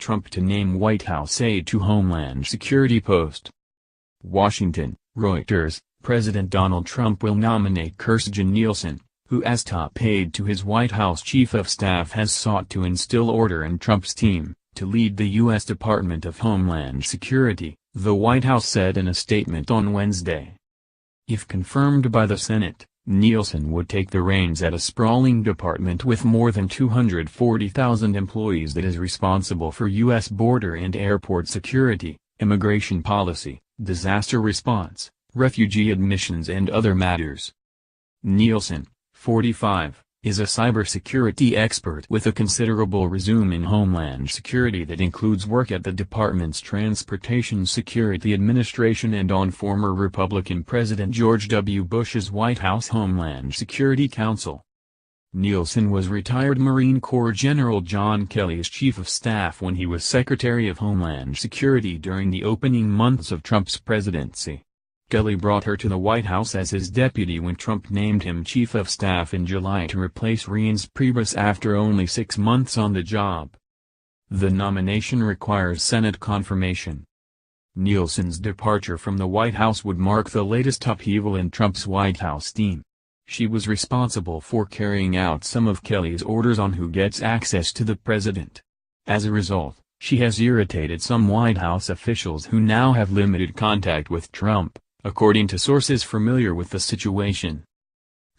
Trump to name White House aide to Homeland Security post. Washington, Reuters. President Donald Trump will nominate Kirstjen Nielsen, who as top aide to his White House chief of staff has sought to instill order in Trump's team, to lead the U.S. Department of Homeland Security, the White House said in a statement on Wednesday. If confirmed by the Senate, Nielsen would take the reins at a sprawling department with more than 240,000 employees that is responsible for U.S. border and airport security, immigration policy, disaster response, refugee admissions and other matters. Nielsen, 45, is a cybersecurity expert with a considerable resume in Homeland Security that includes work at the department's Transportation Security Administration and on former Republican President George W. Bush's White House Homeland Security Council. Nielsen was retired Marine Corps General John Kelly's chief of staff when he was Secretary of Homeland Security during the opening months of Trump's presidency. Kelly brought her to the White House as his deputy when Trump named him chief of staff in July to replace Reince after only 6 months on the job. The nomination requires Senate confirmation. Nielsen's departure from the White House would mark the latest upheaval in Trump's White House team. She was responsible for carrying out some of Kelly's orders on who gets access to the president. As a result, she has irritated some White House officials who now have limited contact with Trump, according to sources familiar with the situation.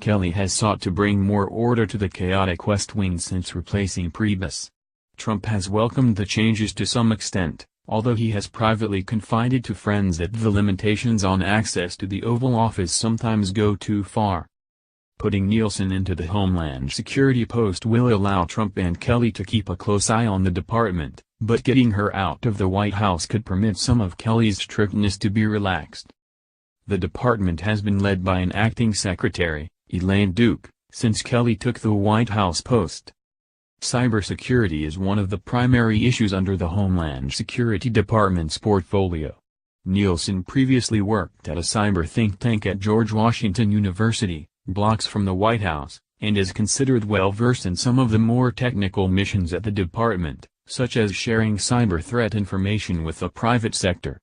Kelly has sought to bring more order to the chaotic West Wing since replacing Priebus. Trump has welcomed the changes to some extent, although he has privately confided to friends that the limitations on access to the Oval Office sometimes go too far. Putting Nielsen into the Homeland Security post will allow Trump and Kelly to keep a close eye on the department, but getting her out of the White House could permit some of Kelly's strictness to be relaxed. The department has been led by an acting secretary, Elaine Duke, since Kelly took the White House post. Cybersecurity is one of the primary issues under the Homeland Security Department's portfolio. Nielsen previously worked at a cyber think tank at George Washington University, blocks from the White House, and is considered well-versed in some of the more technical missions at the department, such as sharing cyber threat information with the private sector.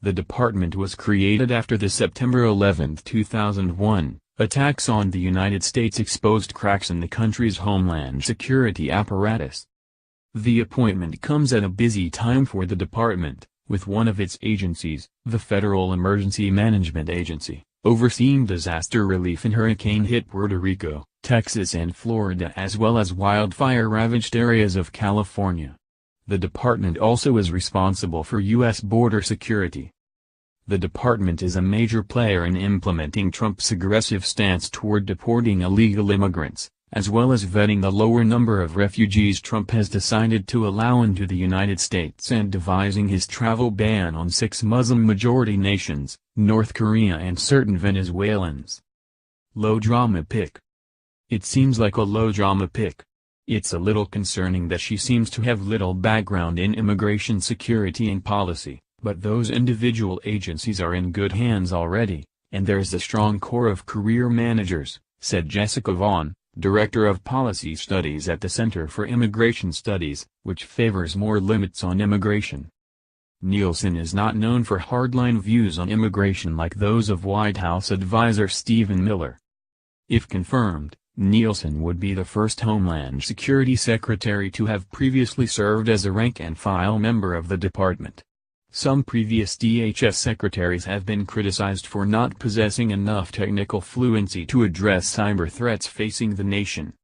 The department was created after the September 11, 2001, attacks on the United States exposed cracks in the country's Homeland Security apparatus. The appointment comes at a busy time for the department, with one of its agencies, the Federal Emergency Management Agency, overseeing disaster relief in hurricane-hit Puerto Rico, Texas and Florida as well as wildfire-ravaged areas of California. The department also is responsible for U.S. border security. The department is a major player in implementing Trump's aggressive stance toward deporting illegal immigrants, as well as vetting the lower number of refugees Trump has decided to allow into the United States and devising his travel ban on 6 Muslim-majority nations, North Korea and certain Venezuelans. Low-drama pick. It seems like a low-drama pick. It's a little concerning that she seems to have little background in immigration security and policy, but those individual agencies are in good hands already, and there's a strong core of career managers, said Jessica Vaughn, Director of Policy Studies at the Center for Immigration Studies, which favors more limits on immigration. Nielsen is not known for hardline views on immigration like those of White House advisor Stephen Miller. If confirmed, Nielsen would be the first Homeland Security Secretary to have previously served as a rank-and-file member of the department. Some previous DHS secretaries have been criticized for not possessing enough technical fluency to address cyber threats facing the nation.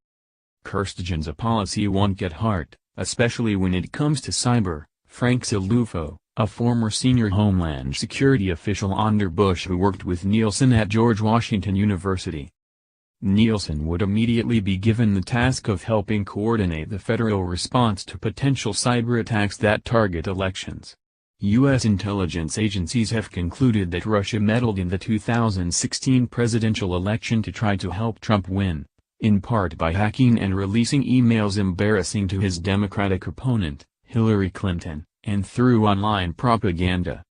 Kirstjen's a policy wonk at heart, especially when it comes to cyber, Frank Silufo, a former senior Homeland Security official under Bush who worked with Nielsen at George Washington University. Nielsen would immediately be given the task of helping coordinate the federal response to potential cyber attacks that target elections. U.S. intelligence agencies have concluded that Russia meddled in the 2016 presidential election to try to help Trump win, in part by hacking and releasing emails embarrassing to his Democratic opponent, Hillary Clinton, and through online propaganda.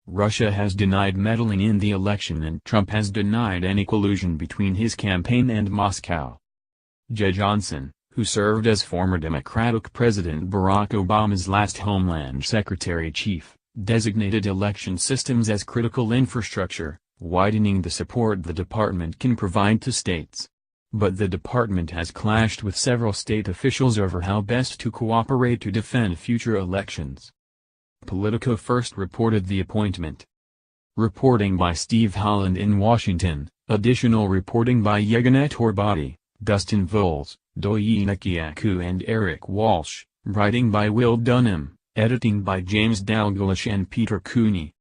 Russia has denied meddling in the election and Trump has denied any collusion between his campaign and Moscow. Jeh Johnson, who served as former Democratic President Barack Obama's last Homeland Secretary chief, designated election systems as critical infrastructure, widening the support the department can provide to states. But the department has clashed with several state officials over how best to cooperate to defend future elections. Politico first reported the appointment. Reporting by Steve Holland in Washington, additional reporting by Yeganet Orbati, Dustin Voles, Doyi Nekiaku and Eric Walsh, writing by Will Dunham, editing by James Dalglish and Peter Cooney.